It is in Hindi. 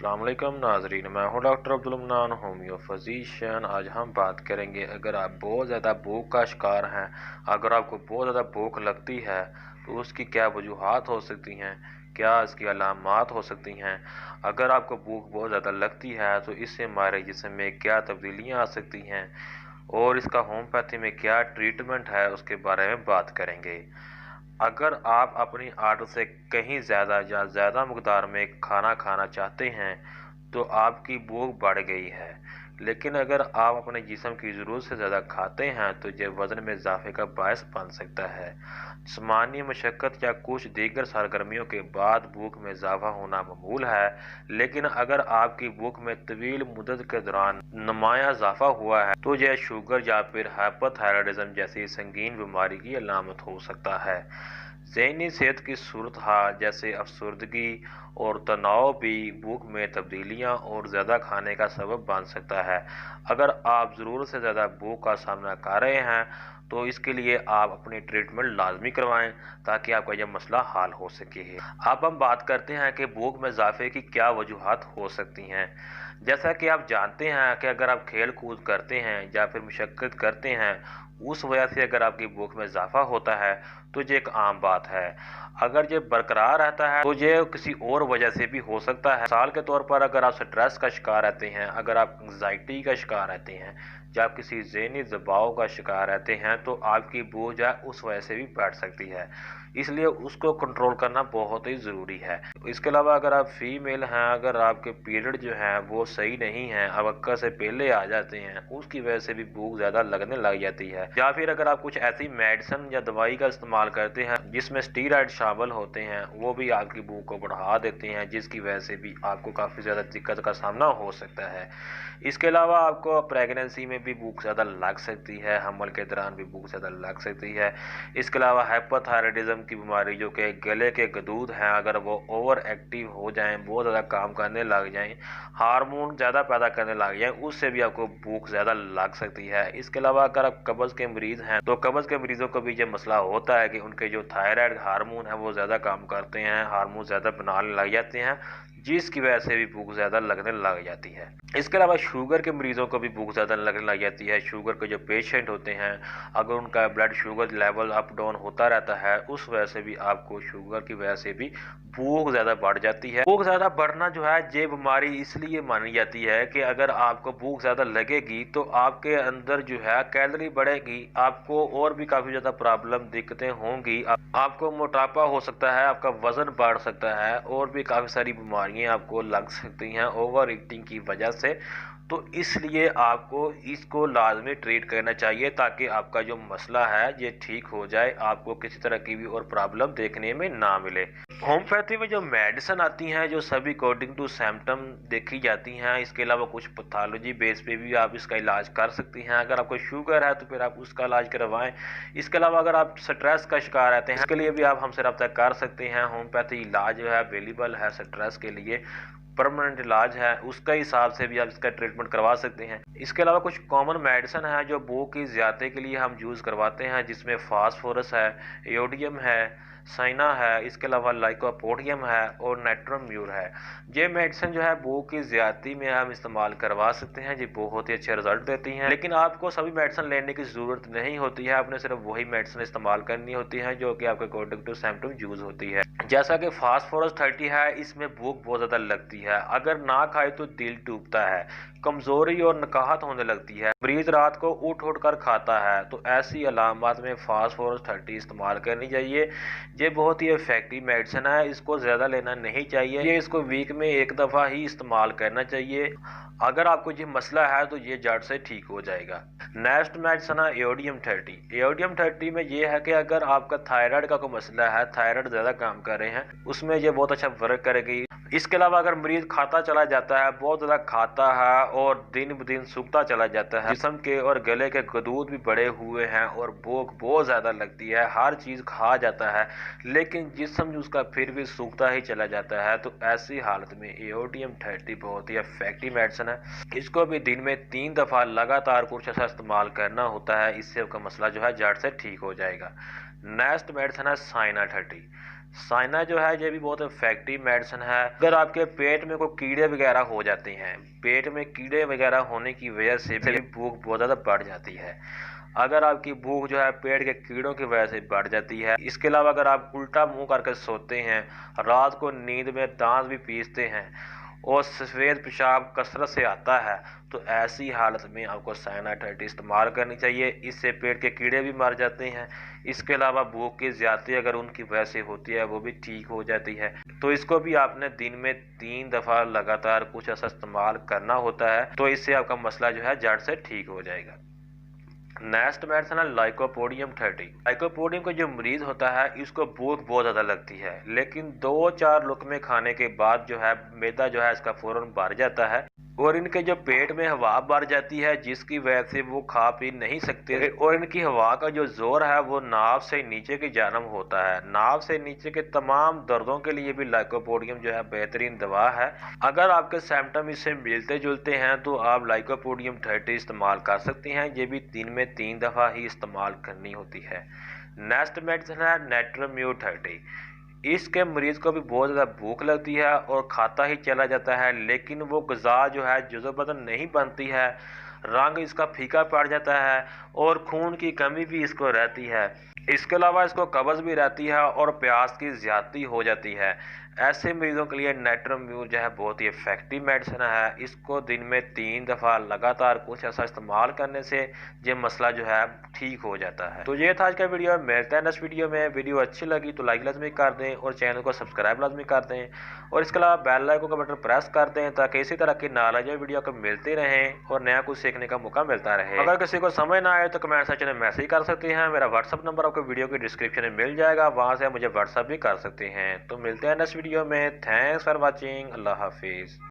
अस्सलाम वालेकुम नाजरीन, मैं हूं doctor Abdul mannan, homeo physician. आज हम बात करेंगे, अगर आप बहुत ज़्यादा भूख का शिकार हैं, अगर आपको बहुत ज़्यादा भूख लगती है तो उसकी क्या वजूहात हो सकती हैं, क्या इसकी अलामात हो सकती हैं। अगर आपको भूख बहुत ज़्यादा लगती है तो इससे हमारे जिस्म में क्या तब्दीलियाँ आ सकती हैं और इसका होम्योपैथी में क्या ट्रीटमेंट है, उसके बारे में बात करेंगे। अगर आप अपनी आदत से कहीं ज़्यादा या ज़्यादा मकदार में खाना खाना चाहते हैं तो आपकी भूख बढ़ गई है, लेकिन अगर आप अपने जिस्म की ज़रूरत से ज़्यादा खाते हैं तो यह वज़न में इजाफे का बायस बन सकता है। जिस्मानी मशक्क़त या कुछ दीगर सरगर्मियों के बाद भूख में इजाफा होना मामूल है, लेकिन अगर आपकी भूख में तवील मुद्दत के दौरान नुमाया इजाफा हुआ है तो यह शुगर या फिर हाइपोथायराइडिज्म जैसी संगीन बीमारी की अलामत हो सकता है। ज़हनी सेहत की सूरत हाल जैसे अफसरदगी और तनाव भी भूख में तब्दीलियां और ज़्यादा खाने का सबब बन सकता है। अगर आप ज़रूरत से ज़्यादा भूख का सामना कर रहे हैं तो इसके लिए आप अपनी ट्रीटमेंट लाजमी करवाएं ताकि आपका यह मसला हल हो सके। अब हम बात करते हैं कि भूख में इजाफे की क्या वजूहात हो सकती हैं। जैसा कि आप जानते हैं कि अगर आप खेल कूद करते हैं या फिर मशक्क़त करते हैं, उस वजह से अगर आपकी भूख में इजाफा होता है तो ये एक आम बात है। अगर ये बरकरार रहता है तो ये किसी और वजह से भी हो सकता है। मिसाल के तौर पर अगर आप स्ट्रेस का शिकार रहते हैं, अगर आप एंग्जाइटी का शिकार रहते हैं या आप किसी ज़हनी दबाव का शिकार रहते हैं तो आपकी भूख जो है उस वजह से भी बढ़ सकती है, इसलिए उसको कंट्रोल करना बहुत ही ज़रूरी है। इसके अलावा अगर आप फीमेल हैं, अगर आपके पीरियड जो हैं वो सही नहीं हैं, अवक्का से पहले आ जाते हैं, उसकी वजह से भी भूख ज़्यादा लगने लग जाती है। या फिर अगर आप कुछ ऐसी मेडिसिन या दवाई का इस्तेमाल करते हैं जिसमें स्टीरॉयड शामिल होते हैं, वो भी आपकी भूख को बढ़ा देते हैं, जिसकी वजह से भी आपको काफ़ी ज़्यादा दिक्कत का सामना हो सकता है। इसके अलावा आपको प्रेगनेंसी में भी भूख ज़्यादा लग सकती है, हमल के दौरान भी भूख ज़्यादा लग सकती है। इसके अलावा हाइपोथायराइडिज्म की बीमारी जो कि गले के गदूद हैं, अगर वो ओवर एक्टिव हो जाएं, बहुत ज़्यादा काम करने लग जाएं, हार्मोन ज़्यादा पैदा करने लग जाएं, उससे भी आपको भूख ज़्यादा लग सकती है। इसके अलावा अगर आप कब्ज़ के मरीज़ हैं तो कब्ज़ के मरीज़ों को भी ये मसला होता है कि उनके जो थायराइड हार्मोन है वो ज़्यादा काम करते हैं, हार्मोन ज़्यादा बनाने लग जाते हैं, जिसकी वजह से भी भूख ज़्यादा लगने लग जाती है। इसके अलावा शुगर के मरीज़ों को भी भूख ज़्यादा लगने लग जाती है। शुगर के जो पेशेंट होते हैं, अगर उनका blood sugar level up down होता रहता है, उस वजह से भी आपको शुगर की वजह से भी भूख ज़्यादा बढ़ जाती है। भूख ज़्यादा बढ़ना जो है ये बीमारी इसलिए मानी जाती है कि अगर आपको भूख ज़्यादा लगेगी तो आपके अंदर जो है कैलोरी बढ़ेगी, आपको और भी काफ़ी ज़्यादा प्रॉब्लम दिक्कतें होंगी, आपको मोटापा हो सकता है, आपका वज़न बढ़ सकता है और भी काफ़ी सारी बीमारियां आपको लग सकती हैं ओवर ईटिंग की वजह से। तो इसलिए आपको इसको लाजमी ट्रीट करना चाहिए ताकि आपका जो मसला है ये ठीक हो जाए, आपको किसी तरह की भी और प्रॉब्लम देखने में ना मिले। होम्योपैथी में जो मेडिसिन आती हैं जो सभी अकॉर्डिंग टू सिम्टम देखी जाती हैं, इसके अलावा कुछ पैथोलॉजी बेस पे भी आप इसका इलाज कर सकती हैं। अगर आपको शुगर है तो फिर आप उसका इलाज करवाएं। इसके अलावा अगर आप स्ट्रेस का शिकार रहते हैं, इसके लिए भी आप हमसे रब्ता कर सकते हैं। होम्योपैथी इलाज जो है अवेलेबल है, स्ट्रेस के लिए परमानेंट इलाज है, उसका हिसाब से भी आप इसका ट्रीटमेंट करवा सकते हैं। इसके अलावा कुछ कॉमन मेडिसिन है जो भूख की ज़्यादती के लिए हम यूज़ करवाते हैं, जिसमें फास्फोरस है, एयोडियम है, साइना है, इसके अलावा लाइकोपोडियम है और नाइट्रोम्यूर है। ये मेडिसिन जो है भूख की ज़्यादती में हम इस्तेमाल करवा सकते हैं, जी बहुत ही अच्छे रिजल्ट देती हैं। लेकिन आपको सभी मेडिसिन लेने की ज़रूरत नहीं होती है, आपने सिर्फ वही मेडिसिन इस्तेमाल करनी होती है जो कि आपके अकॉर्डिंग टू सिम्टम यूज़ होती है। जैसा कि फास्फोरस 30 है, इसमें भूख बहुत ज़्यादा लगती है, अगर ना खाए तो दिल टूटता है, कमज़ोरी और नकाहत होने लगती है, मरीज रात को उठ उठ कर खाता है, तो ऐसी अलामत में फास्फोरस 30 इस्तेमाल करनी चाहिए। ये बहुत ही इफेक्टिव मेडिसिन है, इसको ज़्यादा लेना नहीं चाहिए, ये इसको वीक में एक दफ़ा ही इस्तेमाल करना चाहिए। अगर आपको ये मसला है तो ये जड़ से ठीक हो जाएगा। नेक्स्ट मेडिसिन है एयोडियम 30। एयोडियम 30 में ये है कि अगर आपका थायराइड का कोई मसला है, थायराइड ज़्यादा काम कर रहे हैं, उसमें ये बहुत अच्छा वर्क करेगी। इसके अलावा अगर मरीज खाता चला जाता है, बहुत ज़्यादा खाता है और दिन ब दिन सूखता चला जाता है, जिस्म के और गले के गदूद भी बढ़े हुए हैं और भूख बहुत ज़्यादा लगती है, हर चीज़ खा जाता है लेकिन जिस्म उसका फिर भी सूखता ही चला जाता है, तो ऐसी हालत में एयोडियम 30 बहुत ही इफेक्टिव मेडिसिन है। इसको भी दिन में 3 दफ़ा लगातार कुछ ऐसा इस्तेमाल करना होता है, इससे आपका मसला जो है जड़ से ठीक हो जाएगा। नेक्स्ट मेडिसिन है साइना 30। साइना जो है ये भी बहुत इफेक्टिव मेडिसिन है। अगर आपके पेट में कोई कीड़े वगैरह हो जाते हैं, पेट में कीड़े वगैरह होने की वजह से भी भूख बहुत ज़्यादा बढ़ जाती है। अगर आपकी भूख जो है पेट के कीड़ों की वजह से बढ़ जाती है, इसके अलावा अगर आप उल्टा मुंह करके सोते हैं, रात को नींद में दांत भी पीसते हैं और सफ़ेद पेशाब कसरत से आता है, तो ऐसी हालत में आपको साइनाटाइड इस्तेमाल करनी चाहिए। इससे पेट के कीड़े भी मर जाते हैं। इसके अलावा भूख की ज़्यादती अगर उनकी वजह से होती है वो भी ठीक हो जाती है। तो इसको भी आपने दिन में 3 दफ़ा लगातार कुछ ऐसा इस्तेमाल करना होता है, तो इससे आपका मसला जो है जड़ से ठीक हो जाएगा। नेक्स्ट मेडिसिन है लाइकोपोडियम 30। लाइकोपोडियम का जो मरीज होता है इसको भूख बहुत ज़्यादा लगती है, लेकिन 2-4 लुकमे खाने के बाद जो है मैदा जो है इसका फौरन भर जाता है और इनके जो पेट में हवा भर जाती है, जिसकी वजह से वो खा पी नहीं सकते और इनकी हवा का जो जोर है वो नाभ से नीचे की जानब होता है। नाभ से नीचे के तमाम दर्दों के लिए भी लाइकोपोडियम जो है बेहतरीन दवा है। अगर आपके सिम्टम इससे मिलते जुलते हैं तो आप लाइकोपोडियम 30 इस्तेमाल कर सकते हैं। ये भी दिन में 3 दफ़ा ही इस्तेमाल करनी होती है। नेक्स्ट मेडिसिन है नेट्रोम्यू 30। इसके मरीज को भी बहुत ज़्यादा भूख लगती है और खाता ही चला जाता है, लेकिन वो ग़िज़ा जो है जुज़ो बदन नहीं बनती है, रंग इसका फीका पड़ जाता है और खून की कमी भी इसको रहती है। इसके अलावा इसको कब्ज़ भी रहती है और प्यास की ज़्यादती हो जाती है। ऐसे मरीजों के लिए नेट्रोम्यू जो है बहुत ही इफेक्टिव मेडिसिन है। इसको दिन में 3 दफ़ा लगातार कुछ ऐसा इस्तेमाल करने से ये मसला जो है ठीक हो जाता है। तो ये था आज का वीडियो। मिलते हैं नेक्स्ट वीडियो में। वीडियो अच्छी लगी तो लाइक लाजमी कर दें और चैनल को सब्सक्राइब लाजमी कर दें और इसके अलावा बेल आइकन का बटन प्रेस कर दें ताकि इसी तरह की नॉलेज वीडियो को मिलती रहें और नया कुछ सीखने का मौका मिलता रहे। अगर किसी को समझ ना आए तो कमेंट सेक्शन में मैसेज कर सकते हैं। मेरा व्हाट्सअप नंबर आपको वीडियो की डिस्क्रिप्शन में मिल जाएगा, वहाँ से आप मुझे व्हाट्सअप भी कर सकते हैं। तो मिलते हैं नेक्स्ट वीडियो में। Thanks for watching. अल्लाह हाफिज़।